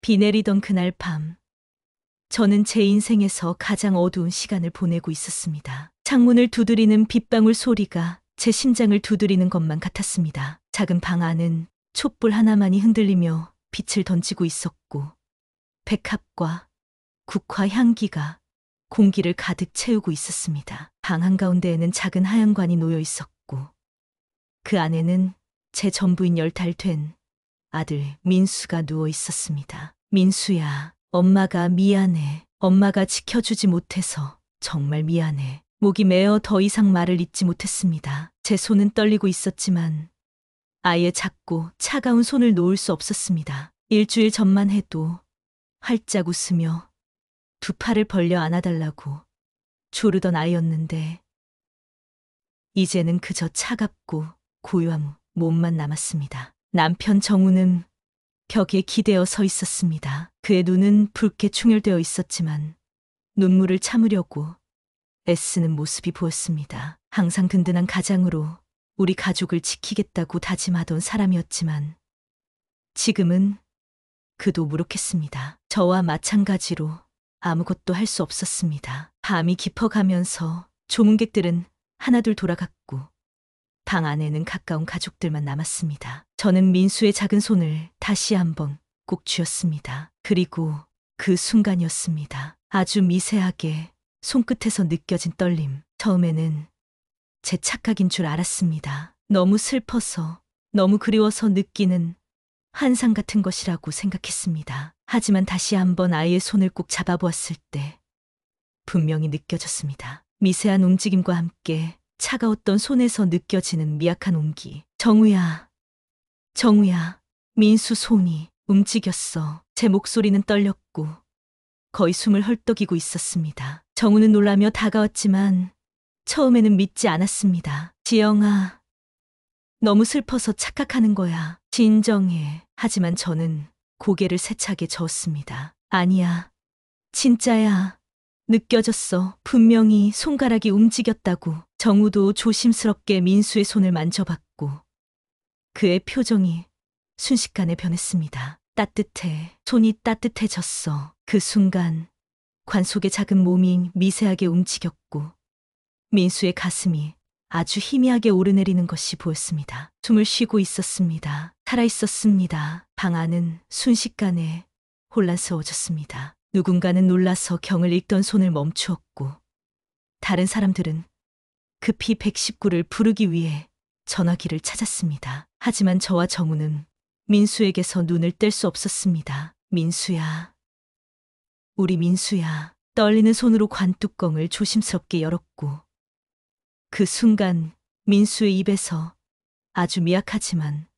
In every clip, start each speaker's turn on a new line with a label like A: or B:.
A: 비 내리던 그날 밤, 저는 제 인생에서 가장 어두운 시간을 보내고 있었습니다. 창문을 두드리는 빗방울 소리가 제 심장을 두드리는 것만 같았습니다. 작은 방 안은 촛불 하나만이 흔들리며 빛을 던지고 있었고, 백합과 국화 향기가 공기를 가득 채우고 있었습니다. 방 한가운데에는 작은 하얀 관이 놓여 있었고, 그 안에는 제 전부인 10달 된 아들 민수가 누워 있었습니다. 민수야, 엄마가 미안해. 엄마가 지켜주지 못해서 정말 미안해. 목이 메어 더 이상 말을 잇지 못했습니다. 제 손은 떨리고 있었지만 아이의 작고 차가운 손을 놓을 수 없었습니다. 일주일 전만 해도 활짝 웃으며 두 팔을 벌려 안아달라고 조르던 아이였는데, 이제는 그저 차갑고 고요한 몸만 남았습니다. 남편 정우는 벽에 기대어 서 있었습니다. 그의 눈은 붉게 충혈되어 있었지만 눈물을 참으려고 애쓰는 모습이 보였습니다. 항상 든든한 가장으로 우리 가족을 지키겠다고 다짐하던 사람이었지만 지금은 그도 무력했습니다. 저와 마찬가지로 아무것도 할 수 없었습니다. 밤이 깊어가면서 조문객들은 하나둘 돌아갔고 방 안에는 가까운 가족들만 남았습니다. 저는 민수의 작은 손을 다시 한번 꼭 쥐었습니다. 그리고 그 순간이었습니다. 아주 미세하게 손끝에서 느껴진 떨림. 처음에는 제 착각인 줄 알았습니다. 너무 슬퍼서, 너무 그리워서 느끼는 환상 같은 것이라고 생각했습니다. 하지만 다시 한번 아이의 손을 꼭 잡아보았을 때 분명히 느껴졌습니다. 미세한 움직임과 함께 차가웠던 손에서 느껴지는 미약한 온기. 정우야, 정우야. 민수 손이 움직였어. 제 목소리는 떨렸고 거의 숨을 헐떡이고 있었습니다. 정우는 놀라며 다가왔지만 처음에는 믿지 않았습니다. 지영아, 너무 슬퍼서 착각하는 거야. 진정해. 하지만 저는 고개를 세차게 저었습니다. 아니야. 진짜야. 느껴졌어. 분명히 손가락이 움직였다고. 정우도 조심스럽게 민수의 손을 만져봤고 그의 표정이 순식간에 변했습니다. 따뜻해. 손이 따뜻해졌어. 그 순간 관 속의 작은 몸이 미세하게 움직였고 민수의 가슴이 아주 희미하게 오르내리는 것이 보였습니다. 숨을 쉬고 있었습니다. 살아있었습니다. 방 안은 순식간에 혼란스러워졌습니다. 누군가는 놀라서 경을 읽던 손을 멈추었고 다른 사람들은 급히 119를 부르기 위해 전화기를 찾았습니다. 하지만 저와 정우는 민수에게서 눈을 뗄 수 없었습니다. 민수야. 우리 민수야. 떨리는 손으로 관뚜껑을 조심스럽게 열었고 그 순간 민수의 입에서 아주 미약하지만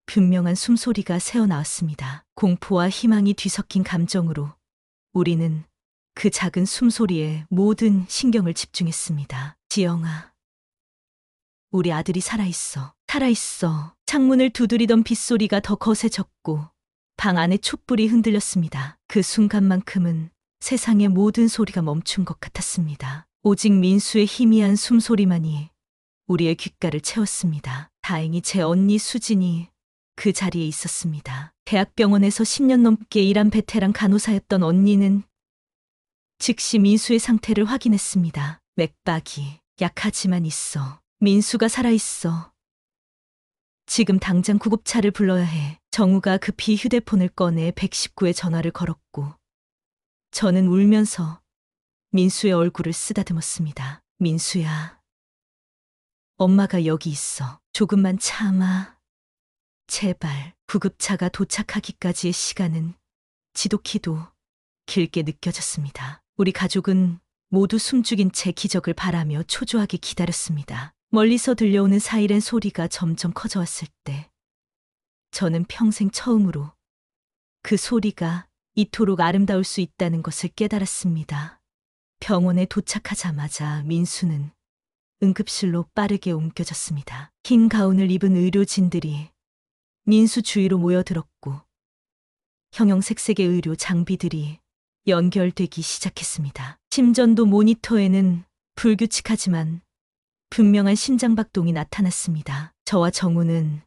A: 분명한 숨소리가 새어나왔습니다. 공포와 희망이 뒤섞인 감정으로 우리는 그 작은 숨소리에 모든 신경을 집중했습니다. 지영아, 우리 아들이 살아있어. 살아있어. 창문을 두드리던 빗소리가 더 거세졌고 방 안의 촛불이 흔들렸습니다. 그 순간만큼은 세상의 모든 소리가 멈춘 것 같았습니다. 오직 민수의 희미한 숨소리만이 우리의 귓가를 채웠습니다. 다행히 제 언니 수진이 그 자리에 있었습니다. 대학병원에서 10년 넘게 일한 베테랑 간호사였던 언니는 즉시 민수의 상태를 확인했습니다. 맥박이 약하지만 있어. 민수가 살아있어. 지금 당장 구급차를 불러야 해. 정우가 급히 휴대폰을 꺼내 119에 전화를 걸었고 저는 울면서 민수의 얼굴을 쓰다듬었습니다. 민수야. 엄마가 여기 있어. 조금만 참아. 제발. 구급차가 도착하기까지의 시간은 지독히도 길게 느껴졌습니다. 우리 가족은 모두 숨죽인 채 기적을 바라며 초조하게 기다렸습니다. 멀리서 들려오는 사이렌 소리가 점점 커져왔을 때 저는 평생 처음으로 그 소리가 이토록 아름다울 수 있다는 것을 깨달았습니다. 병원에 도착하자마자 민수는 응급실로 빠르게 옮겨졌습니다. 흰 가운을 입은 의료진들이 민수 주위로 모여들었고 형형색색의 의료 장비들이 연결되기 시작했습니다. 심전도 모니터에는 불규칙하지만 분명한 심장박동이 나타났습니다. 저와 정우는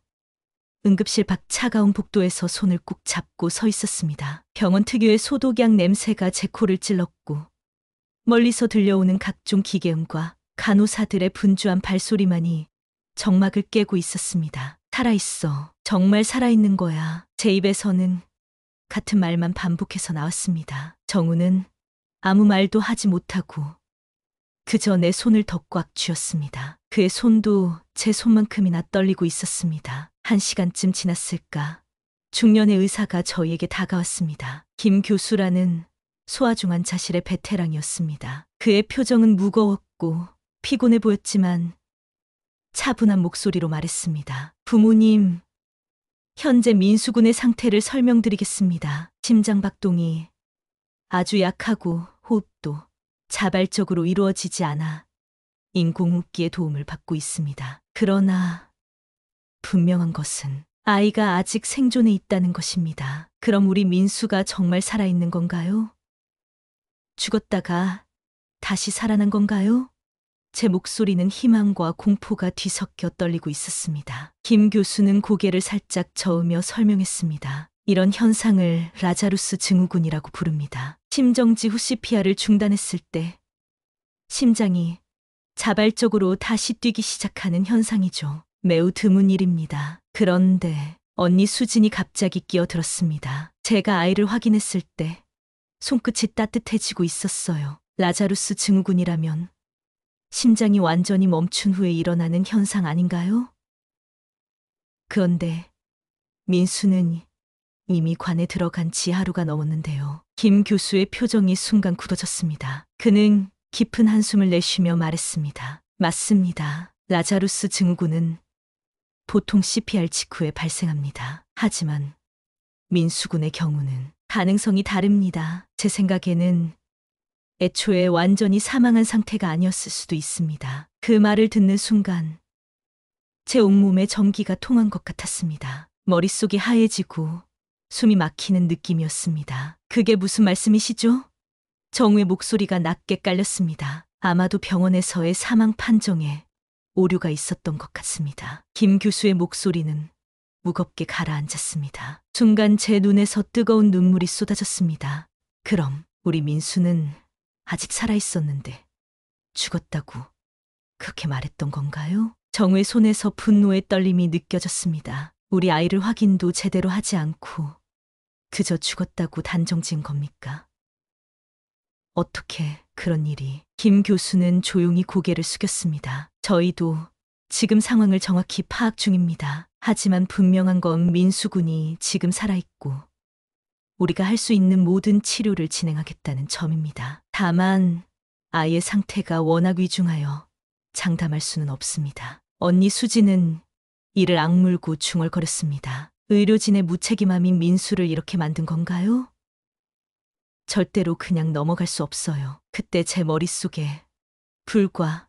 A: 응급실 밖 차가운 복도에서 손을 꾹 잡고 서 있었습니다. 병원 특유의 소독약 냄새가 제 코를 찔렀고 멀리서 들려오는 각종 기계음과 간호사들의 분주한 발소리만이 정막을 깨고 있었습니다. 살아있어. 정말 살아있는 거야. 제 입에서는 같은 말만 반복해서 나왔습니다. 정우는 아무 말도 하지 못하고 그저 내 손을 더 꽉 쥐었습니다. 그의 손도 제 손만큼이나 떨리고 있었습니다. 1시간쯤 지났을까? 중년의 의사가 저희에게 다가왔습니다. 김 교수라는 소아중환 자실의 베테랑이었습니다. 그의 표정은 무거웠고 피곤해 보였지만 차분한 목소리로 말했습니다. 부모님, 현재 민수군의 상태를 설명드리겠습니다. 심장박동이 아주 약하고 호흡도 자발적으로 이루어지지 않아 인공호흡기의 도움을 받고 있습니다. 그러나 분명한 것은 아이가 아직 생존해 있다는 것입니다. 그럼 우리 민수가 정말 살아있는 건가요? 죽었다가 다시 살아난 건가요? 제 목소리는 희망과 공포가 뒤섞여 떨리고 있었습니다. 김 교수는 고개를 살짝 저으며 설명했습니다. 이런 현상을 라자루스 증후군이라고 부릅니다. 심정지 후 CPR을 중단했을 때 심장이 자발적으로 다시 뛰기 시작하는 현상이죠. 매우 드문 일입니다. 그런데 언니 수진이 갑자기 끼어들었습니다. 제가 아이를 확인했을 때 손끝이 따뜻해지고 있었어요. 라자루스 증후군이라면 심장이 완전히 멈춘 후에 일어나는 현상 아닌가요? 그런데 민수는 이미 관에 들어간 지 하루가 넘었는데요. 김 교수의 표정이 순간 굳어졌습니다. 그는 깊은 한숨을 내쉬며 말했습니다. 맞습니다. 라자루스 증후군은 보통 CPR 직후에 발생합니다. 하지만 민수군의 경우는 가능성이 다릅니다. 제 생각에는 애초에 완전히 사망한 상태가 아니었을 수도 있습니다. 그 말을 듣는 순간 제 온몸에 전기가 통한 것 같았습니다. 머릿속이 하얘지고 숨이 막히는 느낌이었습니다. 그게 무슨 말씀이시죠? 정우의 목소리가 낮게 깔렸습니다. 아마도 병원에서의 사망 판정에 오류가 있었던 것 같습니다. 김 교수의 목소리는 무겁게 가라앉았습니다. 순간 제 눈에서 뜨거운 눈물이 쏟아졌습니다. 그럼 우리 민수는 아직 살아있었는데 죽었다고 그렇게 말했던 건가요? 정우의 손에서 분노의 떨림이 느껴졌습니다. 우리 아이를 확인도 제대로 하지 않고 그저 죽었다고 단정지은 겁니까? 어떻게 그런 일이? 김 교수는 조용히 고개를 숙였습니다. 저희도 지금 상황을 정확히 파악 중입니다. 하지만 분명한 건 민수군이 지금 살아있고 우리가 할 수 있는 모든 치료를 진행하겠다는 점입니다. 다만 아이의 상태가 워낙 위중하여 장담할 수는 없습니다. 언니 수지는 이를 악물고 중얼거렸습니다. 의료진의 무책임함이 민수를 이렇게 만든 건가요? 절대로 그냥 넘어갈 수 없어요. 그때 제 머릿속에 불과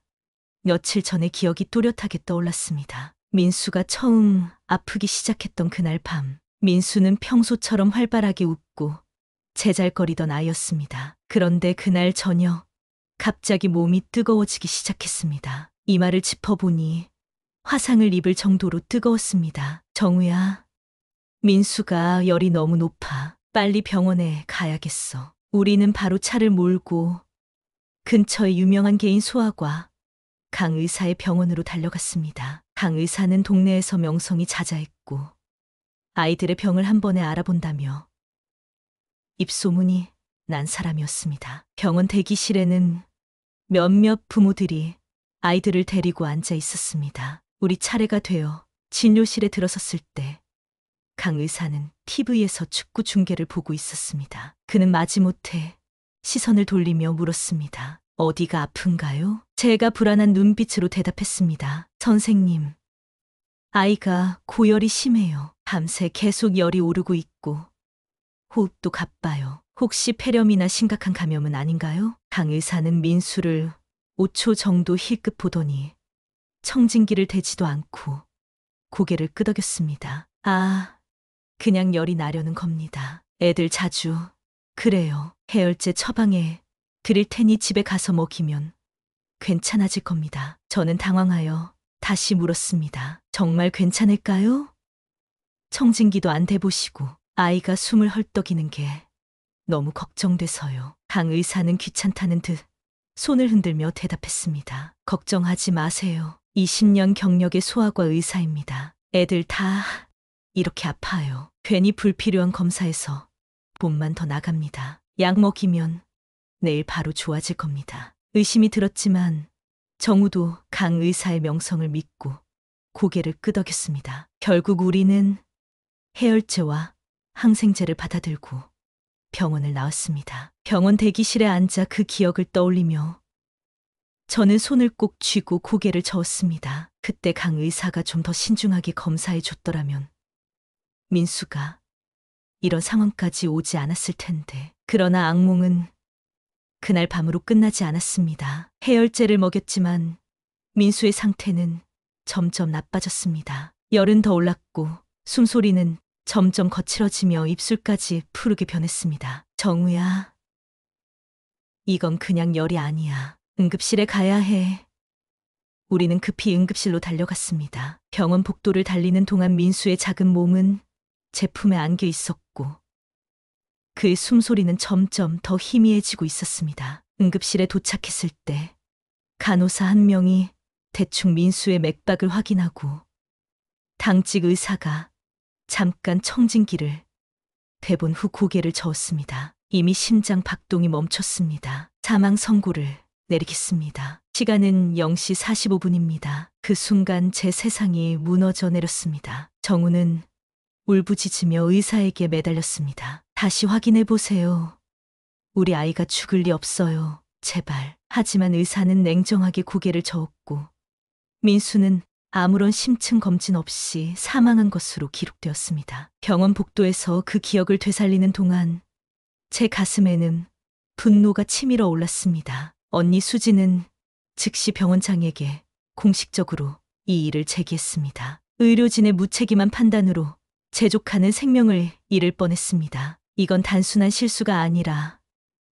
A: 며칠 전의 기억이 또렷하게 떠올랐습니다. 민수가 처음 아프기 시작했던 그날 밤, 민수는 평소처럼 활발하게 웃고 제잘거리던 아이였습니다. 그런데 그날 저녁 갑자기 몸이 뜨거워지기 시작했습니다. 이마를 짚어보니 화상을 입을 정도로 뜨거웠습니다. 정우야, 민수가 열이 너무 높아. 빨리 병원에 가야겠어. 우리는 바로 차를 몰고 근처의 유명한 개인 소아과 강 의사의 병원으로 달려갔습니다. 강 의사는 동네에서 명성이 자자했고 아이들의 병을 한 번에 알아본다며 입소문이 난 사람이었습니다. 병원 대기실에는 몇몇 부모들이 아이들을 데리고 앉아 있었습니다. 우리 차례가 되어 진료실에 들어섰을 때 강 의사는 TV에서 축구 중계를 보고 있었습니다. 그는 마지못해 시선을 돌리며 물었습니다. 어디가 아픈가요? 제가 불안한 눈빛으로 대답했습니다. 선생님, 아이가 고열이 심해요. 밤새 계속 열이 오르고 있고 호흡도 가빠요. 혹시 폐렴이나 심각한 감염은 아닌가요? 강 의사는 민수를 5초 정도 힐끗 보더니 청진기를 대지도 않고 고개를 끄덕였습니다. 아, 그냥 열이 나려는 겁니다. 애들 자주 그래요. 해열제 처방에 드릴 테니 집에 가서 먹이면 괜찮아질 겁니다. 저는 당황하여 다시 물었습니다. 정말 괜찮을까요? 청진기도 안 대보시고 아이가 숨을 헐떡이는 게 너무 걱정돼서요. 강 의사는 귀찮다는 듯 손을 흔들며 대답했습니다. 걱정하지 마세요. 20년 경력의 소아과 의사입니다. 애들 다 이렇게 아파요. 괜히 불필요한 검사에서 몸만 더 나갑니다. 약 먹이면 내일 바로 좋아질 겁니다. 의심이 들었지만 정우도 강 의사의 명성을 믿고 고개를 끄덕였습니다. 결국 우리는 해열제와 항생제를 받아들고 병원을 나왔습니다. 병원 대기실에 앉아 그 기억을 떠올리며 저는 손을 꼭 쥐고 고개를 저었습니다. 그때 강 의사가 좀 더 신중하게 검사해 줬더라면 민수가 이런 상황까지 오지 않았을 텐데. 그러나 악몽은 그날 밤으로 끝나지 않았습니다. 해열제를 먹였지만 민수의 상태는 점점 나빠졌습니다. 열은 더 올랐고 숨소리는 점점 거칠어지며 입술까지 푸르게 변했습니다. 정우야, 이건 그냥 열이 아니야. 응급실에 가야 해. 우리는 급히 응급실로 달려갔습니다. 병원 복도를 달리는 동안 민수의 작은 몸은 제 품에 안겨 있었고 그의 숨소리는 점점 더 희미해지고 있었습니다. 응급실에 도착했을 때 간호사 한 명이 대충 민수의 맥박을 확인하고 당직 의사가 잠깐 청진기를 대본 후 고개를 저었습니다. 이미 심장 박동이 멈췄습니다. 사망 선고를 내리겠습니다. 시간은 0시 45분입니다. 그 순간 제 세상이 무너져 내렸습니다. 정우는 울부짖으며 의사에게 매달렸습니다. 다시 확인해 보세요. 우리 아이가 죽을 리 없어요. 제발. 하지만 의사는 냉정하게 고개를 저었고 민수는 아무런 심층 검진 없이 사망한 것으로 기록되었습니다. 병원 복도에서 그 기억을 되살리는 동안 제 가슴에는 분노가 치밀어 올랐습니다. 언니 수지는 즉시 병원장에게 공식적으로 이 일을 제기했습니다. 의료진의 무책임한 판단으로 제 조카는 생명을 잃을 뻔했습니다. 이건 단순한 실수가 아니라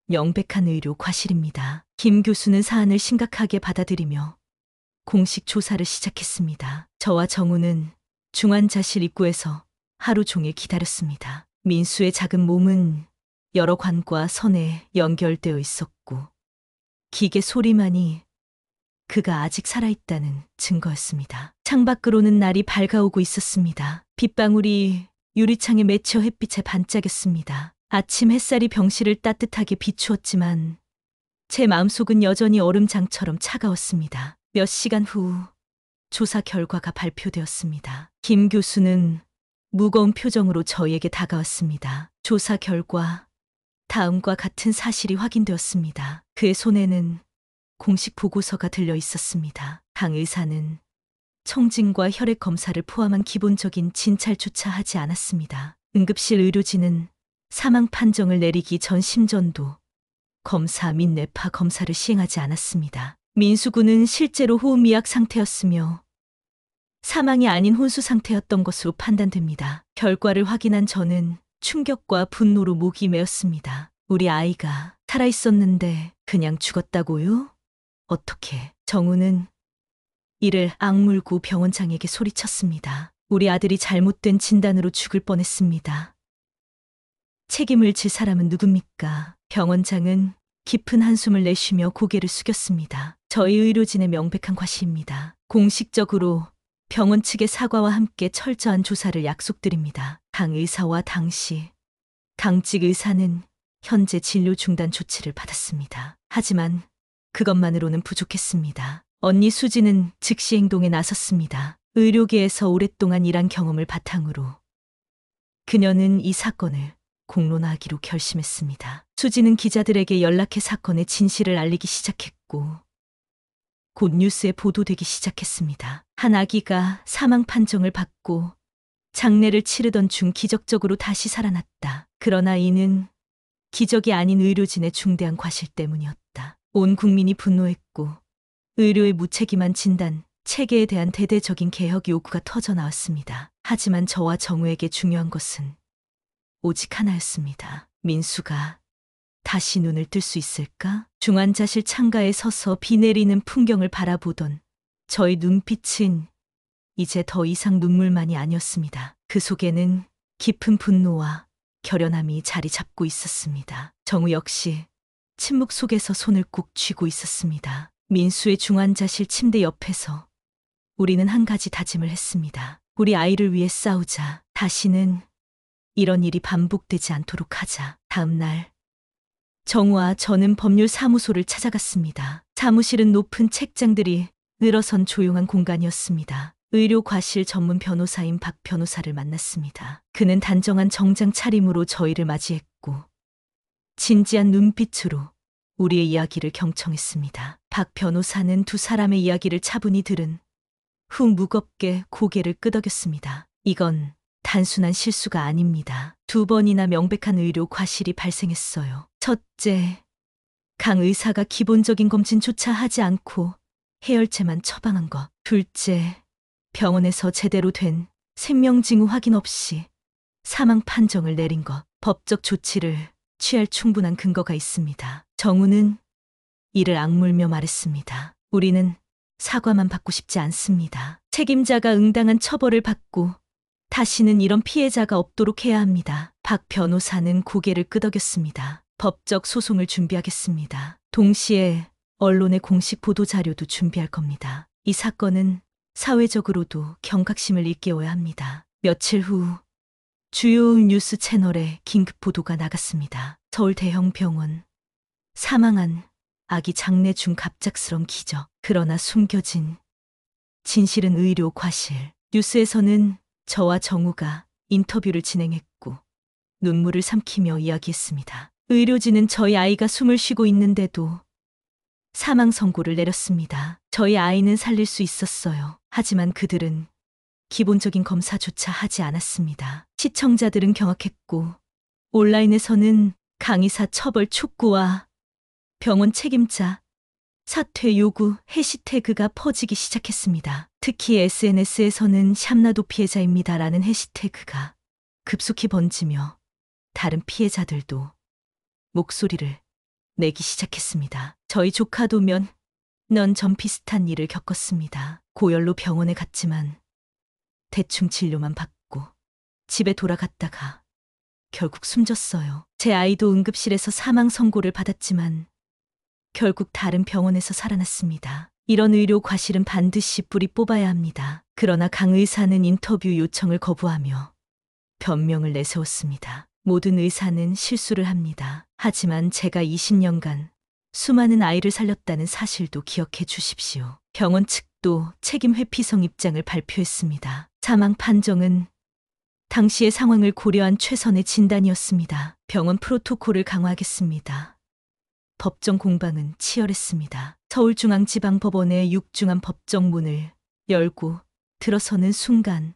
A: 명백한 의료 과실입니다. 김 교수는 사안을 심각하게 받아들이며 공식 조사를 시작했습니다. 저와 정우는 중환자실 입구에서 하루 종일 기다렸습니다. 민수의 작은 몸은 여러 관과 선에 연결되어 있었고 기계 소리만이 그가 아직 살아있다는 증거였습니다. 창밖으로는 날이 밝아오고 있었습니다. 빗방울이 유리창에 맺혀 햇빛에 반짝였습니다. 아침 햇살이 병실을 따뜻하게 비추었지만 제 마음속은 여전히 얼음장처럼 차가웠습니다. 몇 시간 후 조사 결과가 발표되었습니다. 김 교수는 무거운 표정으로 저희에게 다가왔습니다. 조사 결과 다음과 같은 사실이 확인되었습니다. 그의 손에는 공식 보고서가 들려 있었습니다. 강 의사는 청진과 혈액 검사를 포함한 기본적인 진찰조차 하지 않았습니다. 응급실 의료진은 사망 판정을 내리기 전 심전도 검사 및 뇌파 검사를 시행하지 않았습니다. 민수군은 실제로 호흡미약 상태였으며 사망이 아닌 혼수 상태였던 것으로 판단됩니다. 결과를 확인한 저는 충격과 분노로 목이 메었습니다. 우리 아이가 살아있었는데 그냥 죽었다고요? 어떻게? 정우는 이를 악물고 병원장에게 소리쳤습니다. 우리 아들이 잘못된 진단으로 죽을 뻔했습니다. 책임을 질 사람은 누굽니까? 병원장은 깊은 한숨을 내쉬며 고개를 숙였습니다. 저희 의료진의 명백한 과실입니다. 공식적으로 병원 측의 사과와 함께 철저한 조사를 약속드립니다. 강 의사와 당시 당직 의사는 현재 진료 중단 조치를 받았습니다. 하지만 그것만으로는 부족했습니다. 언니 수지는 즉시 행동에 나섰습니다. 의료계에서 오랫동안 일한 경험을 바탕으로 그녀는 이 사건을 공론화하기로 결심했습니다. 수지는 기자들에게 연락해 사건의 진실을 알리기 시작했고 곧 뉴스에 보도되기 시작했습니다. 한 아기가 사망 판정을 받고 장례를 치르던 중 기적적으로 다시 살아났다. 그러나 이는 기적이 아닌 의료진의 중대한 과실 때문이었다. 온 국민이 분노했고 의료의 무책임한 진단, 체계에 대한 대대적인 개혁 요구가 터져나왔습니다. 하지만 저와 정우에게 중요한 것은 오직 하나였습니다. 민수가 다시 눈을 뜰 수 있을까? 중환자실 창가에 서서 비 내리는 풍경을 바라보던 저의 눈빛은 이제 더 이상 눈물만이 아니었습니다. 그 속에는 깊은 분노와 결연함이 자리 잡고 있었습니다. 정우 역시 침묵 속에서 손을 꼭 쥐고 있었습니다. 민수의 중환자실 침대 옆에서 우리는 한 가지 다짐을 했습니다. 우리 아이를 위해 싸우자. 다시는 이런 일이 반복되지 않도록 하자. 다음 날 정우와 저는 법률사무소를 찾아갔습니다. 사무실은 높은 책장들이 늘어선 조용한 공간이었습니다. 의료과실 전문 변호사인 박 변호사를 만났습니다. 그는 단정한 정장 차림으로 저희를 맞이했고 진지한 눈빛으로 우리의 이야기를 경청했습니다. 박 변호사는 두 사람의 이야기를 차분히 들은 후 무겁게 고개를 끄덕였습니다. 이건 단순한 실수가 아닙니다. 2번이나 명백한 의료 과실이 발생했어요. 첫째, 강 의사가 기본적인 검진조차 하지 않고 해열제만 처방한 것. 둘째, 병원에서 제대로 된 생명징후 확인 없이 사망 판정을 내린 것. 법적 조치를 취할 충분한 근거가 있습니다. 정우는 이를 악물며 말했습니다. 우리는 사과만 받고 싶지 않습니다. 책임자가 응당한 처벌을 받고 다시는 이런 피해자가 없도록 해야 합니다. 박 변호사는 고개를 끄덕였습니다. 법적 소송을 준비하겠습니다. 동시에 언론의 공식 보도자료도 준비할 겁니다. 이 사건은 사회적으로도 경각심을 일깨워야 합니다. 며칠 후 주요 뉴스 채널에 긴급 보도가 나갔습니다. 서울 대형 병원 사망한 아기 장례 중 갑작스런 기적. 그러나 숨겨진 진실은 의료 과실. 뉴스에서는 저와 정우가 인터뷰를 진행했고 눈물을 삼키며 이야기했습니다. 의료진은 저희 아이가 숨을 쉬고 있는데도 사망 선고를 내렸습니다. 저희 아이는 살릴 수 있었어요. 하지만 그들은 기본적인 검사조차 하지 않았습니다. 시청자들은 경악했고 온라인에서는 강의사 처벌 촉구와 병원 책임자 사퇴 요구 해시태그가 퍼지기 시작했습니다. 특히 SNS에서는 샴나도 피해자입니다라는 해시태그가 급속히 번지며 다른 피해자들도 목소리를 내기 시작했습니다. 저희 조카도 넌 전 비슷한 일을 겪었습니다. 고열로 병원에 갔지만 대충 진료만 받고 집에 돌아갔다가 결국 숨졌어요. 제 아이도 응급실에서 사망 선고를 받았지만 결국 다른 병원에서 살아났습니다. 이런 의료 과실은 반드시 뿌리 뽑아야 합니다. 그러나 강 의사는 인터뷰 요청을 거부하며 변명을 내세웠습니다. 모든 의사는 실수를 합니다. 하지만 제가 20년간 수많은 아이를 살렸다는 사실도 기억해 주십시오. 병원 측도 책임 회피성 입장을 발표했습니다. 사망 판정은 당시의 상황을 고려한 최선의 진단이었습니다. 병원 프로토콜을 강화하겠습니다. 법정 공방은 치열했습니다. 서울중앙지방법원의 육중한 법정문을 열고 들어서는 순간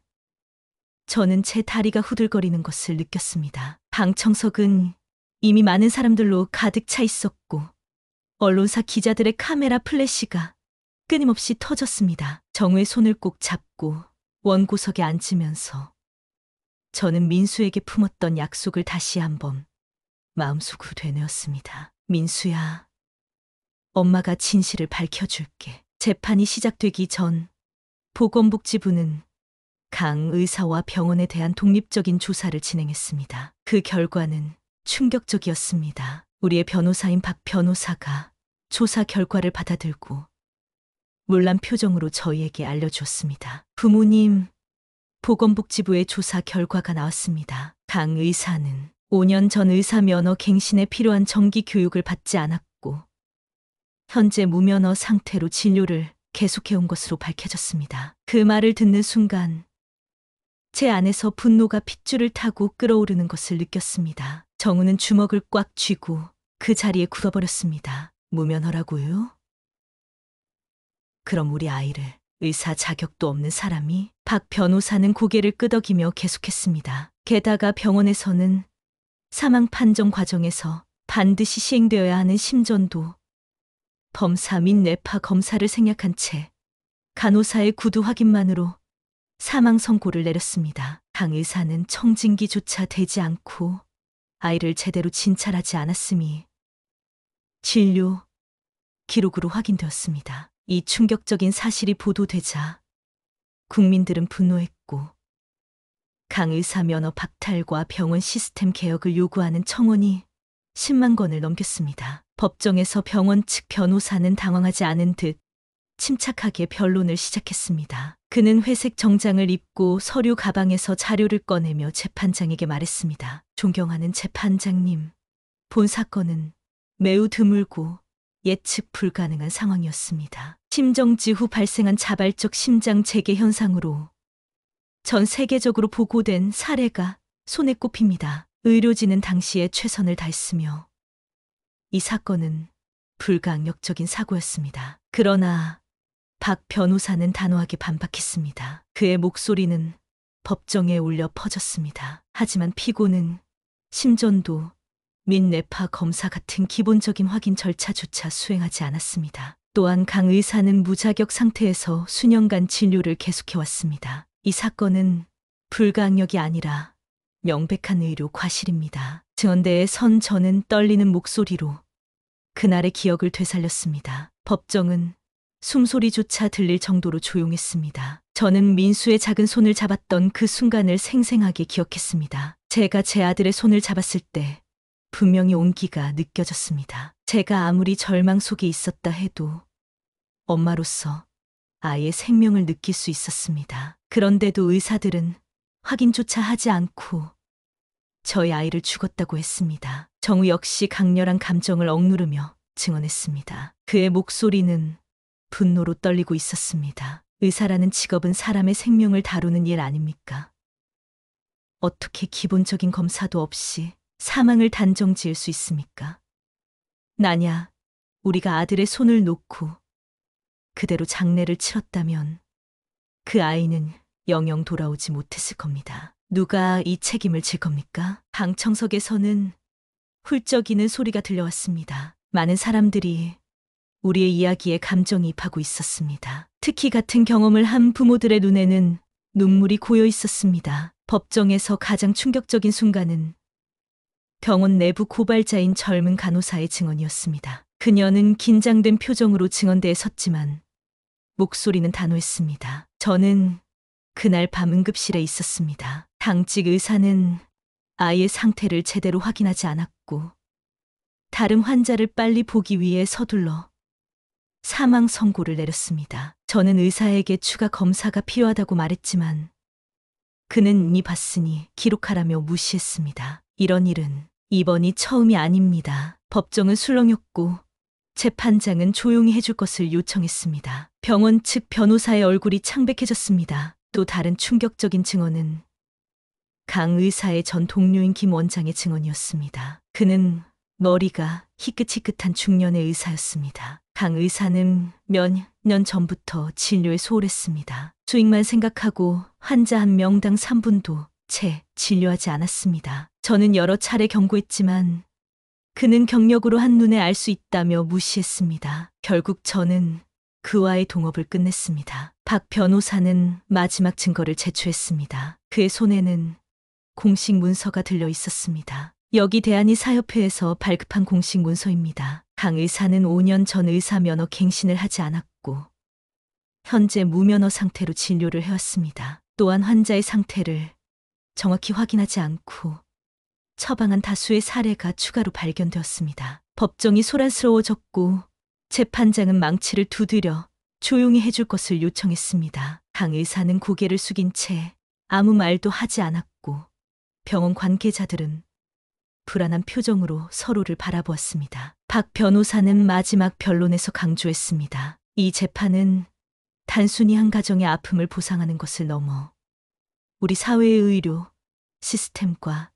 A: 저는 제 다리가 후들거리는 것을 느꼈습니다. 방청석은 이미 많은 사람들로 가득 차 있었고 언론사 기자들의 카메라 플래시가 끊임없이 터졌습니다. 정우의 손을 꼭 잡고 원고석에 앉으면서 저는 민수에게 품었던 약속을 다시 한번 마음속으로 되뇌었습니다. 민수야, 엄마가 진실을 밝혀줄게. 재판이 시작되기 전 보건복지부는 강 의사와 병원에 대한 독립적인 조사를 진행했습니다. 그 결과는 충격적이었습니다. 우리의 변호사인 박 변호사가 조사 결과를 받아들고 놀란 표정으로 저희에게 알려주었습니다. 부모님, 보건복지부의 조사 결과가 나왔습니다. 강 의사는 5년 전 의사 면허 갱신에 필요한 정기 교육을 받지 않았고 현재 무면허 상태로 진료를 계속해온 것으로 밝혀졌습니다. 그 말을 듣는 순간 제 안에서 분노가 핏줄을 타고 끓어오르는 것을 느꼈습니다. 정우는 주먹을 꽉 쥐고 그 자리에 굳어버렸습니다. 무면허라고요? 그럼 우리 아이를 의사 자격도 없는 사람이? 박 변호사는 고개를 끄덕이며 계속했습니다. 게다가 병원에서는 사망 판정 과정에서 반드시 시행되어야 하는 심전도 검사 및 뇌파 검사를 생략한 채 간호사의 구두 확인만으로 사망 선고를 내렸습니다. 강 의사는 청진기조차 되지 않고 아이를 제대로 진찰하지 않았음이 진료 기록으로 확인되었습니다. 이 충격적인 사실이 보도되자 국민들은 분노했고 강 의사 면허 박탈과 병원 시스템 개혁을 요구하는 청원이 10만 건을 넘겼습니다. 법정에서 병원 측 변호사는 당황하지 않은 듯 침착하게 변론을 시작했습니다. 그는 회색 정장을 입고 서류 가방에서 자료를 꺼내며 재판장에게 말했습니다. 존경하는 재판장님, 본 사건은 매우 드물고 예측 불가능한 상황이었습니다. 심정지 후 발생한 자발적 심장 재개 현상으로 전 세계적으로 보고된 사례가 손에 꼽힙니다. 의료진은 당시에 최선을 다했으며 이 사건은 불가항력적인 사고였습니다. 그러나 박 변호사는 단호하게 반박했습니다. 그의 목소리는 법정에 울려 퍼졌습니다. 하지만 피고는 심전도 및 뇌파 검사 같은 기본적인 확인 절차조차 수행하지 않았습니다. 또한 강 의사는 무자격 상태에서 수년간 진료를 계속해왔습니다. 이 사건은 불가항력이 아니라 명백한 의료 과실입니다. 증언대에 선 저는 떨리는 목소리로 그날의 기억을 되살렸습니다. 법정은 숨소리조차 들릴 정도로 조용했습니다. 저는 민수의 작은 손을 잡았던 그 순간을 생생하게 기억했습니다. 제가 제 아들의 손을 잡았을 때 분명히 온기가 느껴졌습니다. 제가 아무리 절망 속에 있었다 해도 엄마로서 아이의 생명을 느낄 수 있었습니다. 그런데도 의사들은 확인조차 하지 않고 저희 아이를 죽었다고 했습니다. 정우 역시 강렬한 감정을 억누르며 증언했습니다. 그의 목소리는 분노로 떨리고 있었습니다. 의사라는 직업은 사람의 생명을 다루는 일 아닙니까? 어떻게 기본적인 검사도 없이 사망을 단정 지을 수 있습니까? 나냐, 우리가 아들의 손을 놓고 그대로 장례를 치렀다면 그 아이는 영영 돌아오지 못했을 겁니다. 누가 이 책임을 질 겁니까? 방청석에서는 훌쩍이는 소리가 들려왔습니다. 많은 사람들이 우리의 이야기에 감정이입하고 있었습니다. 특히 같은 경험을 한 부모들의 눈에는 눈물이 고여 있었습니다. 법정에서 가장 충격적인 순간은 병원 내부 고발자인 젊은 간호사의 증언이었습니다. 그녀는 긴장된 표정으로 증언대에 섰지만 목소리는 단호했습니다. 저는 그날 밤 응급실에 있었습니다. 당직 의사는 아이의 상태를 제대로 확인하지 않았고 다른 환자를 빨리 보기 위해 서둘러 사망 선고를 내렸습니다. 저는 의사에게 추가 검사가 필요하다고 말했지만 그는 이미 봤으니 기록하라며 무시했습니다. 이런 일은 이번이 처음이 아닙니다. 법정은 술렁였고 재판장은 조용히 해줄 것을 요청했습니다. 병원 측 변호사의 얼굴이 창백해졌습니다. 또 다른 충격적인 증언은 강 의사의 전 동료인 김 원장의 증언이었습니다. 그는 머리가 희끗희끗한 중년의 의사였습니다. 강 의사는 몇 년 전부터 진료에 소홀했습니다. 수익만 생각하고 환자 한 명당 3분도 채 진료하지 않았습니다. 저는 여러 차례 경고했지만 그는 경력으로 한눈에 알 수 있다며 무시했습니다. 결국 저는 그와의 동업을 끝냈습니다. 박 변호사는 마지막 증거를 제출했습니다. 그의 손에는 공식 문서가 들려 있었습니다. 여기 대한의 사협회에서 발급한 공식 문서입니다. 강 의사는 5년 전 의사 면허 갱신을 하지 않았고 현재 무면허 상태로 진료를 해왔습니다. 또한 환자의 상태를 정확히 확인하지 않고 처방한 다수의 사례가 추가로 발견되었습니다. 법정이 소란스러워졌고 재판장은 망치를 두드려 조용히 해줄 것을 요청했습니다. 강 의사는 고개를 숙인 채 아무 말도 하지 않았고 병원 관계자들은 불안한 표정으로 서로를 바라보았습니다. 박 변호사는 마지막 변론에서 강조했습니다. 이 재판은 단순히 한 가정의 아픔을 보상하는 것을 넘어 우리 사회의 의료 시스템과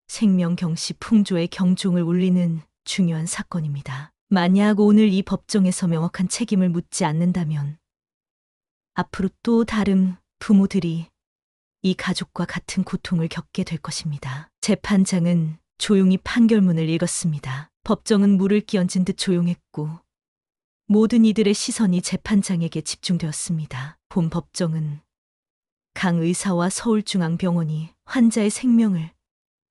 A: 생명 경시 풍조의 경종을 울리는 중요한 사건입니다. 만약 오늘 이 법정에서 명확한 책임을 묻지 않는다면 앞으로 또 다른 부모들이 이 가족과 같은 고통을 겪게 될 것입니다. 재판장은 조용히 판결문을 읽었습니다. 법정은 물을 끼얹은 듯 조용했고 모든 이들의 시선이 재판장에게 집중되었습니다. 본 법정은 강 의사와 서울중앙병원이 환자의 생명을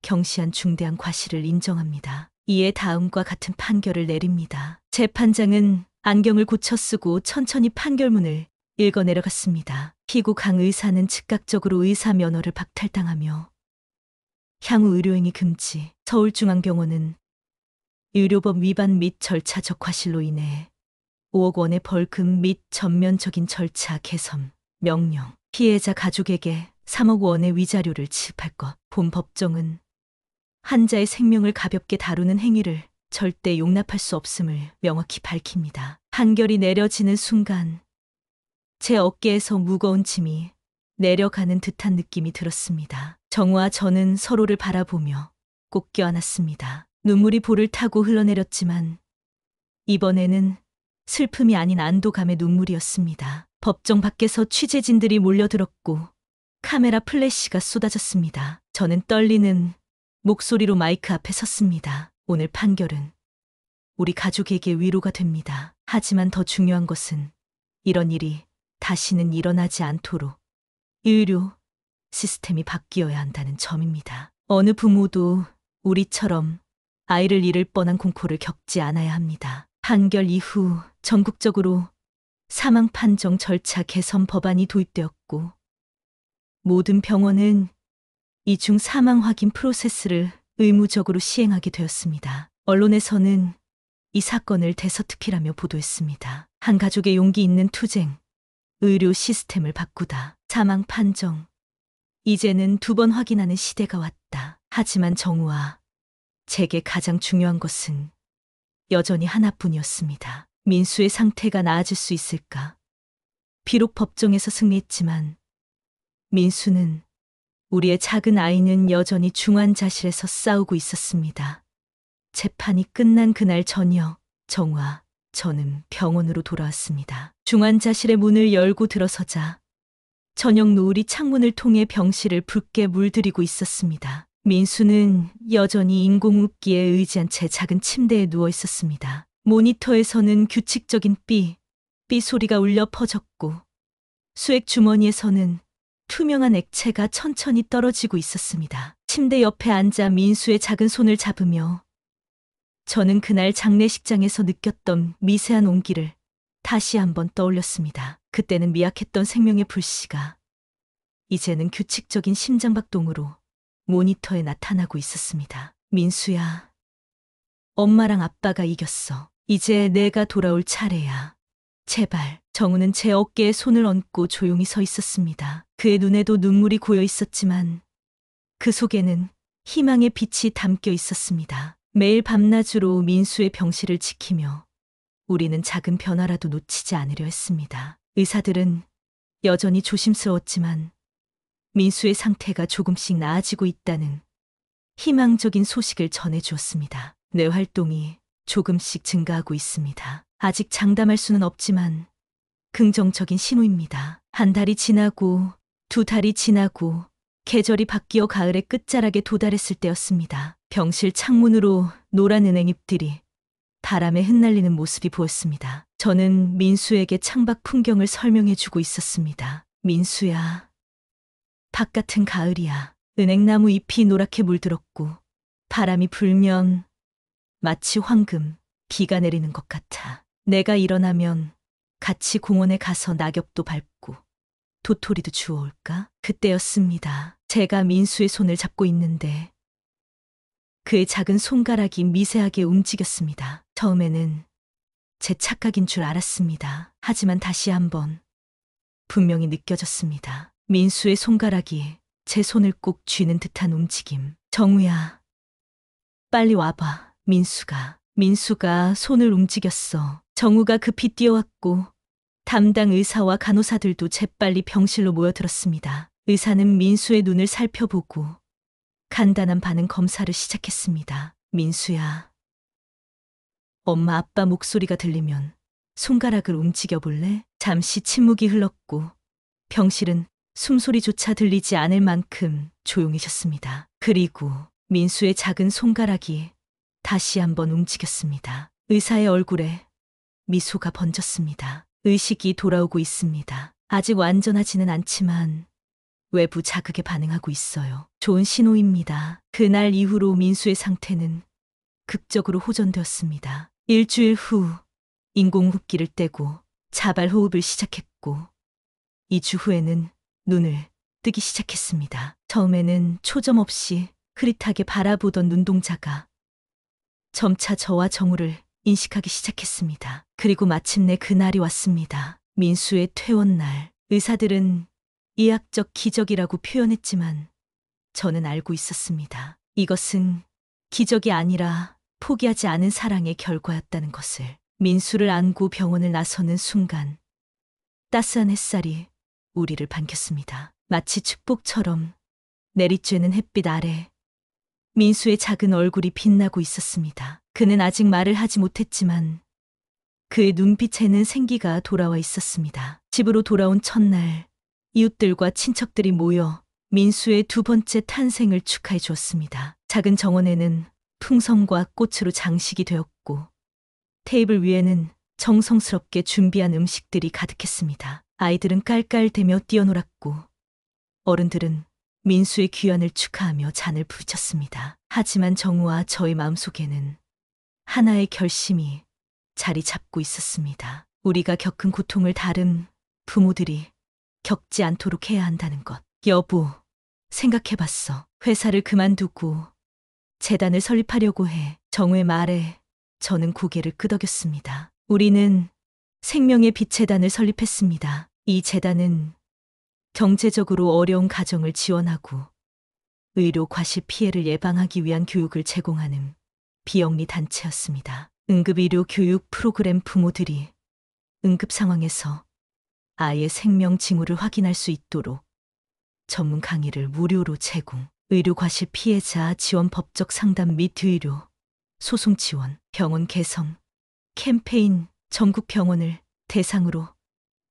A: 경시한 중대한 과실을 인정합니다. 이에 다음과 같은 판결을 내립니다. 재판장은 안경을 고쳐 쓰고 천천히 판결문을 읽어 내려갔습니다. 피고 강 의사는 즉각적으로 의사 면허를 박탈당하며 향후 의료행위 금지. 서울중앙병원은 의료법 위반 및 절차적 과실로 인해 5억 원의 벌금 및 전면적인 절차 개선 명령. 피해자 가족에게 3억 원의 위자료를 지급할 것. 본 법정은 환자의 생명을 가볍게 다루는 행위를 절대 용납할 수 없음을 명확히 밝힙니다. 판결이 내려지는 순간 제 어깨에서 무거운 짐이 내려가는 듯한 느낌이 들었습니다. 정우와 저는 서로를 바라보며 꼭 껴안았습니다. 눈물이 볼을 타고 흘러내렸지만 이번에는 슬픔이 아닌 안도감의 눈물이었습니다. 법정 밖에서 취재진들이 몰려들었고 카메라 플래시가 쏟아졌습니다. 저는 떨리는 목소리로 마이크 앞에 섰습니다. 오늘 판결은 우리 가족에게 위로가 됩니다. 하지만 더 중요한 것은 이런 일이 다시는 일어나지 않도록 의료 시스템이 바뀌어야 한다는 점입니다. 어느 부모도 우리처럼 아이를 잃을 뻔한 공포를 겪지 않아야 합니다. 판결 이후 전국적으로 사망 판정 절차 개선 법안이 도입되었고 모든 병원은 이중 사망 확인 프로세스를 의무적으로 시행하게 되었습니다. 언론에서는 이 사건을 대서특필하며 보도했습니다. 한 가족의 용기 있는 투쟁, 의료 시스템을 바꾸다, 사망 판정. 이제는 2번 확인하는 시대가 왔다. 하지만 정우와 제게 가장 중요한 것은 여전히 하나뿐이었습니다. 민수의 상태가 나아질 수 있을까? 비록 법정에서 승리했지만 민수는, 우리의 작은 아이는 여전히 중환자실에서 싸우고 있었습니다. 재판이 끝난 그날 저녁, 정우와 저는 병원으로 돌아왔습니다. 중환자실의 문을 열고 들어서자 저녁 노을이 창문을 통해 병실을 붉게 물들이고 있었습니다. 민수는 여전히 인공호흡기에 의지한 채 작은 침대에 누워 있었습니다. 모니터에서는 규칙적인 삐 소리가 울려 퍼졌고 수액 주머니에서는 투명한 액체가 천천히 떨어지고 있었습니다. 침대 옆에 앉아 민수의 작은 손을 잡으며 저는 그날 장례식장에서 느꼈던 미세한 온기를 다시 한번 떠올렸습니다. 그때는 미약했던 생명의 불씨가 이제는 규칙적인 심장박동으로 모니터에 나타나고 있었습니다. 민수야, 엄마랑 아빠가 이겼어. 이제 내가 돌아올 차례야. 제발. 정우는 제 어깨에 손을 얹고 조용히 서 있었습니다. 그의 눈에도 눈물이 고여 있었지만 그 속에는 희망의 빛이 담겨 있었습니다. 매일 밤낮으로 민수의 병실을 지키며 우리는 작은 변화라도 놓치지 않으려 했습니다. 의사들은 여전히 조심스러웠지만 민수의 상태가 조금씩 나아지고 있다는 희망적인 소식을 전해주었습니다. 뇌 활동이 조금씩 증가하고 있습니다. 아직 장담할 수는 없지만 긍정적인 신호입니다. 한 달이 지나고 2달이 지나고 계절이 바뀌어 가을의 끝자락에 도달했을 때였습니다. 병실 창문으로 노란 은행잎들이 바람에 흩날리는 모습이 보였습니다. 저는 민수에게 창밖 풍경을 설명해주고 있었습니다. 민수야, 바깥은 가을이야. 은행나무 잎이 노랗게 물들었고 바람이 불면 마치 황금, 비가 내리는 것 같아. 내가 일어나면 같이 공원에 가서 낙엽도 밟고 도토리도 주워올까? 그때였습니다. 제가 민수의 손을 잡고 있는데 그의 작은 손가락이 미세하게 움직였습니다. 처음에는 제 착각인 줄 알았습니다. 하지만 다시 한번 분명히 느껴졌습니다. 민수의 손가락이 제 손을 꼭 쥐는 듯한 움직임. 정우야, 빨리 와봐. 민수가 손을 움직였어. 정우가 급히 뛰어왔고 담당 의사와 간호사들도 재빨리 병실로 모여들었습니다. 의사는 민수의 눈을 살펴보고 간단한 반응 검사를 시작했습니다. 민수야, 엄마 아빠 목소리가 들리면 손가락을 움직여 볼래? 잠시 침묵이 흘렀고 병실은 숨소리조차 들리지 않을 만큼 조용해졌습니다. 그리고 민수의 작은 손가락이 다시 한번 움직였습니다. 의사의 얼굴에 미소가 번졌습니다. 의식이 돌아오고 있습니다. 아직 완전하지는 않지만 외부 자극에 반응하고 있어요. 좋은 신호입니다. 그날 이후로 민수의 상태는 극적으로 호전되었습니다. 일주일 후 인공호흡기를 떼고 자발호흡을 시작했고 2주 후에는 눈을 뜨기 시작했습니다. 처음에는 초점 없이 흐릿하게 바라보던 눈동자가 점차 저와 정우를 인식하기 시작했습니다. 그리고 마침내 그날이 왔습니다. 민수의 퇴원날. 의사들은 의학적 기적이라고 표현했지만 저는 알고 있었습니다. 이것은 기적이 아니라 포기하지 않은 사랑의 결과였다는 것을. 민수를 안고 병원을 나서는 순간 따스한 햇살이 우리를 반겼습니다. 마치 축복처럼 내리쬐는 햇빛 아래 민수의 작은 얼굴이 빛나고 있었습니다. 그는 아직 말을 하지 못했지만 그의 눈빛에는 생기가 돌아와 있었습니다. 집으로 돌아온 첫날 이웃들과 친척들이 모여 민수의 두 번째 탄생을 축하해 주었습니다. 작은 정원에는 풍선과 꽃으로 장식이 되었고 테이블 위에는 정성스럽게 준비한 음식들이 가득했습니다. 아이들은 깔깔대며 뛰어놀았고 어른들은 민수의 귀환을 축하하며 잔을 부르쳤습니다. 하지만 정우와 저의 마음속에는 하나의 결심이 자리 잡고 있었습니다. 우리가 겪은 고통을 다른 부모들이 겪지 않도록 해야 한다는 것. 여보, 생각해봤어. 회사를 그만두고 재단을 설립하려고 해. 정우의 말에 저는 고개를 끄덕였습니다. 우리는 생명의 빛 재단을 설립했습니다. 이 재단은 경제적으로 어려운 가정을 지원하고 의료 과실 피해를 예방하기 위한 교육을 제공하는 비영리 단체였습니다. 응급의료 교육 프로그램 부모들이 응급 상황에서 아이의 생명 징후를 확인할 수 있도록 전문 강의를 무료로 제공, 의료 과실 피해자 지원 법적 상담 및 의료 소송 지원, 병원 개선 캠페인, 전국 병원을 대상으로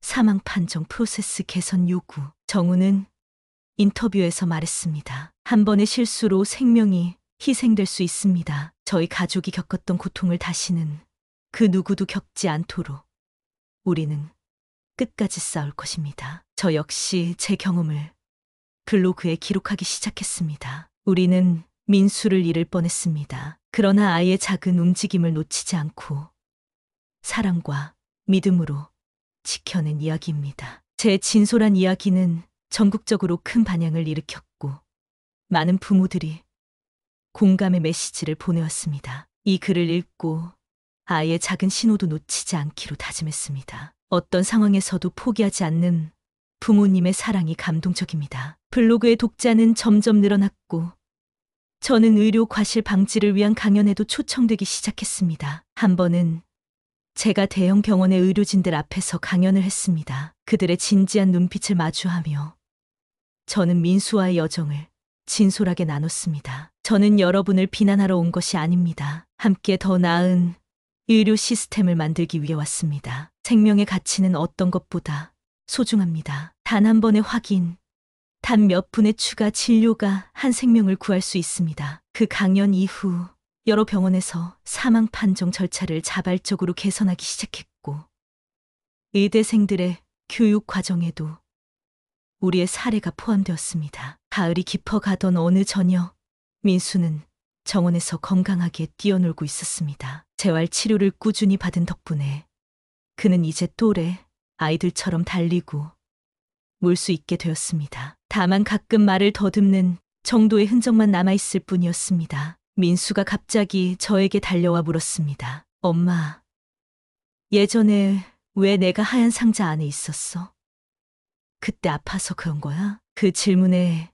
A: 사망 판정 프로세스 개선 요구. 정우는 인터뷰에서 말했습니다. 한 번의 실수로 생명이 희생될 수 있습니다. 저희 가족이 겪었던 고통을 다시는 그 누구도 겪지 않도록 우리는 끝까지 싸울 것입니다. 저 역시 제 경험을 블로그에 기록하기 시작했습니다. 우리는 민수를 잃을 뻔했습니다. 그러나 아이의 작은 움직임을 놓치지 않고 사랑과 믿음으로 지켜낸 이야기입니다. 제 진솔한 이야기는 전국적으로 큰 반향을 일으켰고 많은 부모들이 공감의 메시지를 보내왔습니다. 이 글을 읽고 아이의 작은 신호도 놓치지 않기로 다짐했습니다. 어떤 상황에서도 포기하지 않는 부모님의 사랑이 감동적입니다. 블로그의 독자는 점점 늘어났고 저는 의료 과실 방지를 위한 강연에도 초청되기 시작했습니다. 한 번은 제가 대형 병원의 의료진들 앞에서 강연을 했습니다. 그들의 진지한 눈빛을 마주하며 저는 민수와의 여정을 진솔하게 나눴습니다. 저는 여러분을 비난하러 온 것이 아닙니다. 함께 더 나은 의료 시스템을 만들기 위해 왔습니다. 생명의 가치는 어떤 것보다 소중합니다. 단 한 번의 확인, 단 몇 분의 추가 진료가 한 생명을 구할 수 있습니다. 그 강연 이후 여러 병원에서 사망 판정 절차를 자발적으로 개선하기 시작했고 의대생들의 교육 과정에도 우리의 사례가 포함되었습니다. 가을이 깊어가던 어느 저녁 민수는 정원에서 건강하게 뛰어놀고 있었습니다. 재활 치료를 꾸준히 받은 덕분에 그는 이제 또래 아이들처럼 달리고 놀 수 있게 되었습니다. 다만 가끔 말을 더듬는 정도의 흔적만 남아있을 뿐이었습니다. 민수가 갑자기 저에게 달려와 물었습니다. 엄마, 예전에 왜 내가 하얀 상자 안에 있었어? 그때 아파서 그런 거야? 그 질문에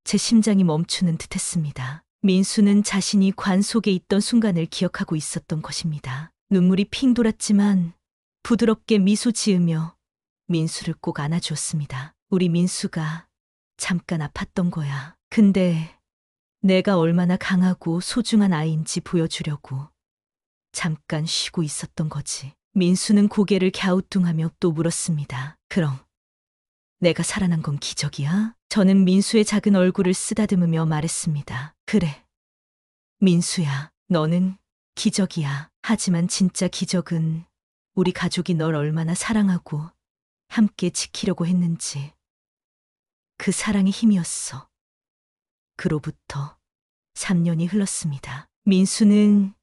A: 제 심장이 멈추는 듯했습니다. 민수는 자신이 관 속에 있던 순간을 기억하고 있었던 것입니다. 눈물이 핑 돌았지만 부드럽게 미소 지으며 민수를 꼭 안아주었습니다. 우리 민수가 잠깐 아팠던 거야. 근데 내가 얼마나 강하고 소중한 아이인지 보여주려고 잠깐 쉬고 있었던 거지. 민수는 고개를 갸우뚱하며 또 물었습니다. 그럼 내가 살아난 건 기적이야? 저는 민수의 작은 얼굴을 쓰다듬으며 말했습니다. 그래, 민수야, 너는 기적이야. 하지만 진짜 기적은 우리 가족이 널 얼마나 사랑하고 함께 지키려고 했는지 그 사랑의 힘이었어. 그로부터 3년이 흘렀습니다. 민수는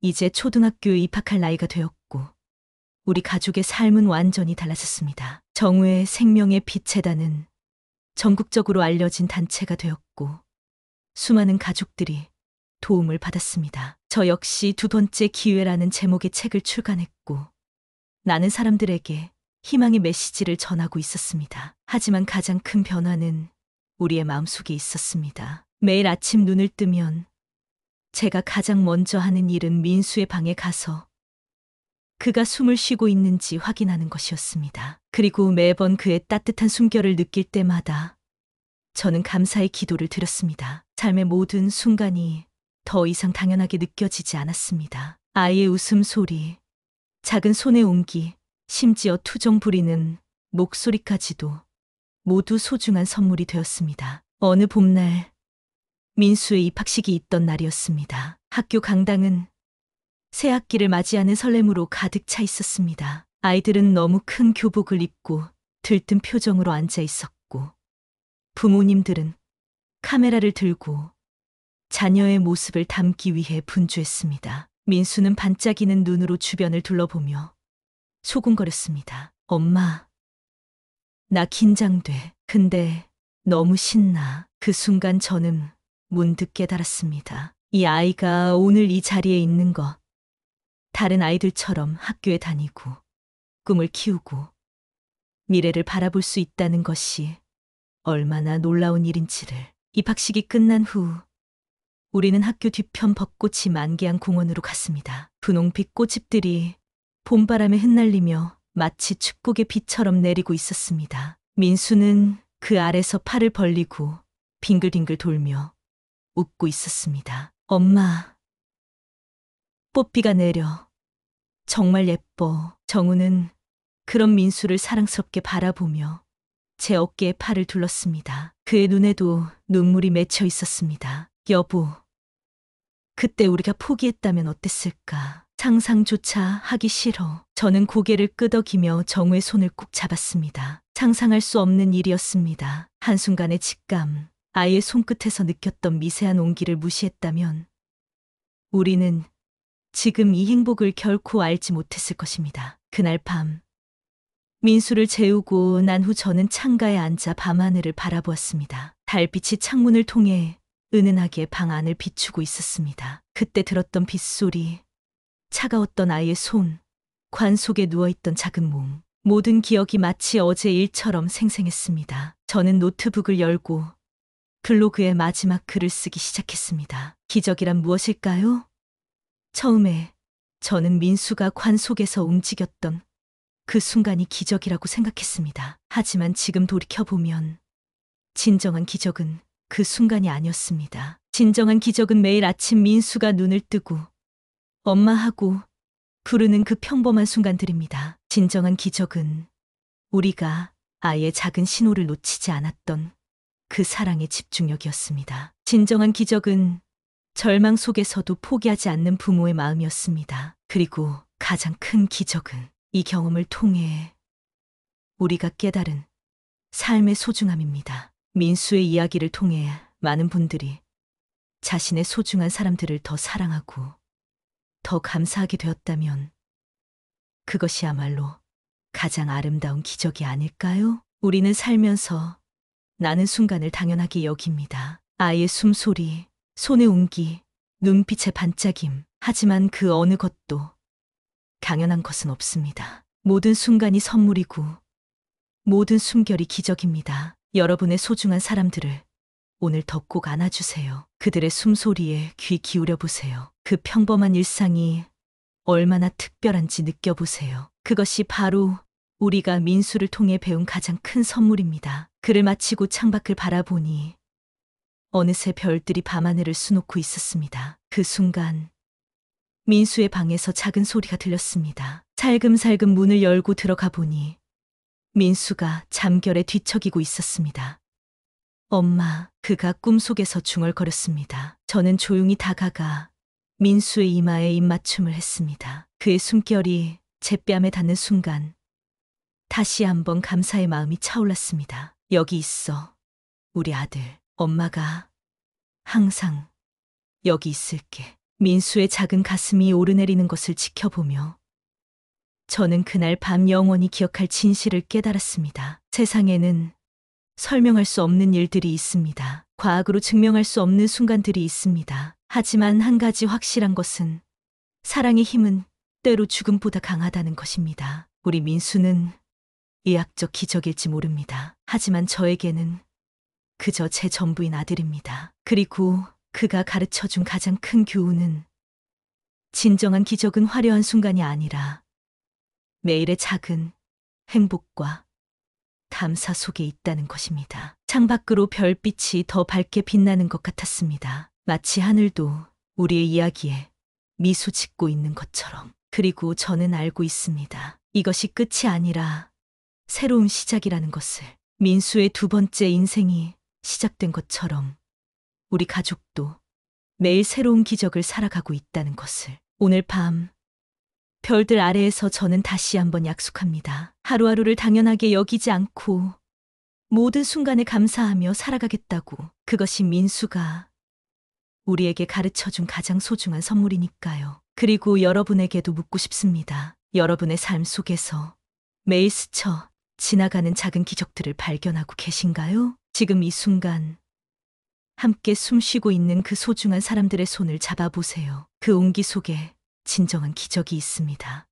A: 이제 초등학교에 입학할 나이가 되었고 우리 가족의 삶은 완전히 달라졌습니다. 정우의 생명의 빛재단은 전국적으로 알려진 단체가 되었고 수많은 가족들이 도움을 받았습니다. 저 역시 두 번째 기회라는 제목의 책을 출간했고 나는 사람들에게 희망의 메시지를 전하고 있었습니다. 하지만 가장 큰 변화는 우리의 마음속에 있었습니다. 매일 아침 눈을 뜨면 제가 가장 먼저 하는 일은 민수의 방에 가서 그가 숨을 쉬고 있는지 확인하는 것이었습니다. 그리고 매번 그의 따뜻한 숨결을 느낄 때마다 저는 감사의 기도를 드렸습니다. 삶의 모든 순간이 더 이상 당연하게 느껴지지 않았습니다. 아이의 웃음소리, 작은 손의 온기, 심지어 투정 부리는 목소리까지도 모두 소중한 선물이 되었습니다. 어느 봄날, 민수의 입학식이 있던 날이었습니다. 학교 강당은 새 학기를 맞이하는 설렘으로 가득 차 있었습니다. 아이들은 너무 큰 교복을 입고 들뜬 표정으로 앉아 있었고, 부모님들은 카메라를 들고 자녀의 모습을 담기 위해 분주했습니다. 민수는 반짝이는 눈으로 주변을 둘러보며 소곤거렸습니다. 엄마, 나 긴장돼. 근데 너무 신나. 그 순간 저는 문득 깨달았습니다. 이 아이가 오늘 이 자리에 있는 것, 다른 아이들처럼 학교에 다니고 꿈을 키우고 미래를 바라볼 수 있다는 것이 얼마나 놀라운 일인지를. 입학식이 끝난 후 우리는 학교 뒤편 벚꽃이 만개한 공원으로 갔습니다. 분홍빛 꽃잎들이 봄바람에 흩날리며 마치 축복의 비처럼 내리고 있었습니다. 민수는 그 아래서 팔을 벌리고 빙글빙글 돌며 웃고 있었습니다. 엄마, 뽀삐가 내려. 정말 예뻐. 정우는 그런 민수를 사랑스럽게 바라보며 제 어깨에 팔을 둘렀습니다. 그의 눈에도 눈물이 맺혀 있었습니다. 여보, 그때 우리가 포기했다면 어땠을까? 상상조차 하기 싫어. 저는 고개를 끄덕이며 정우의 손을 꼭 잡았습니다. 상상할 수 없는 일이었습니다. 한순간의 직감, 아이의 손끝에서 느꼈던 미세한 온기를 무시했다면 우리는 지금 이 행복을 결코 알지 못했을 것입니다. 그날 밤, 민수를 재우고 난 후 저는 창가에 앉아 밤하늘을 바라보았습니다. 달빛이 창문을 통해 은은하게 방 안을 비추고 있었습니다. 그때 들었던 빗소리, 차가웠던 아이의 손, 관 속에 누워있던 작은 몸, 모든 기억이 마치 어제 일처럼 생생했습니다. 저는 노트북을 열고 블로그에 마지막 글을 쓰기 시작했습니다. 기적이란 무엇일까요? 처음에 저는 민수가 관 속에서 움직였던 그 순간이 기적이라고 생각했습니다. 하지만 지금 돌이켜보면 진정한 기적은 그 순간이 아니었습니다. 진정한 기적은 매일 아침 민수가 눈을 뜨고 엄마하고 부르는 그 평범한 순간들입니다. 진정한 기적은 우리가 아이의 작은 신호를 놓치지 않았던 그 사랑의 집중력이었습니다. 진정한 기적은 절망 속에서도 포기하지 않는 부모의 마음이었습니다. 그리고 가장 큰 기적은 이 경험을 통해 우리가 깨달은 삶의 소중함입니다. 민수의 이야기를 통해 많은 분들이 자신의 소중한 사람들을 더 사랑하고 더 감사하게 되었다면 그것이야말로 가장 아름다운 기적이 아닐까요? 우리는 살면서 나는 순간을 당연하게 여깁니다. 아이의 숨소리, 손의 온기, 눈빛의 반짝임. 하지만 그 어느 것도 당연한 것은 없습니다. 모든 순간이 선물이고 모든 숨결이 기적입니다. 여러분의 소중한 사람들을 오늘 더 꼭 안아주세요. 그들의 숨소리에 귀 기울여 보세요. 그 평범한 일상이 얼마나 특별한지 느껴보세요. 그것이 바로 우리가 민수를 통해 배운 가장 큰 선물입니다. 글을 마치고 창밖을 바라보니 어느새 별들이 밤하늘을 수놓고 있었습니다. 그 순간 민수의 방에서 작은 소리가 들렸습니다. 살금살금 문을 열고 들어가 보니 민수가 잠결에 뒤척이고 있었습니다. 엄마, 그가 꿈속에서 중얼거렸습니다. 저는 조용히 다가가 민수의 이마에 입맞춤을 했습니다. 그의 숨결이 제 뺨에 닿는 순간 다시 한번 감사의 마음이 차올랐습니다. 여기 있어, 우리 아들. 엄마가 항상 여기 있을게. 민수의 작은 가슴이 오르내리는 것을 지켜보며 저는 그날 밤 영원히 기억할 진실을 깨달았습니다. 세상에는 설명할 수 없는 일들이 있습니다. 과학으로 증명할 수 없는 순간들이 있습니다. 하지만 한 가지 확실한 것은 사랑의 힘은 때로 죽음보다 강하다는 것입니다. 우리 민수는 의학적 기적일지 모릅니다. 하지만 저에게는 그저 제 전부인 아들입니다. 그리고 그가 가르쳐준 가장 큰 교훈은 진정한 기적은 화려한 순간이 아니라 매일의 작은 행복과 감사 속에 있다는 것입니다. 창밖으로 별빛이 더 밝게 빛나는 것 같았습니다. 마치 하늘도 우리의 이야기에 미소 짓고 있는 것처럼. 그리고 저는 알고 있습니다. 이것이 끝이 아니라 새로운 시작이라는 것을. 민수의 두 번째 인생이 시작된 것처럼 우리 가족도 매일 새로운 기적을 살아가고 있다는 것을. 오늘 밤 별들 아래에서 저는 다시 한번 약속합니다. 하루하루를 당연하게 여기지 않고 모든 순간에 감사하며 살아가겠다고. 그것이 민수가 우리에게 가르쳐준 가장 소중한 선물이니까요. 그리고 여러분에게도 묻고 싶습니다. 여러분의 삶 속에서 매일 스쳐 지나가는 작은 기적들을 발견하고 계신가요? 지금 이 순간 함께 숨쉬고 있는 그 소중한 사람들의 손을 잡아보세요. 그 온기 속에 진정한 기적이 있습니다.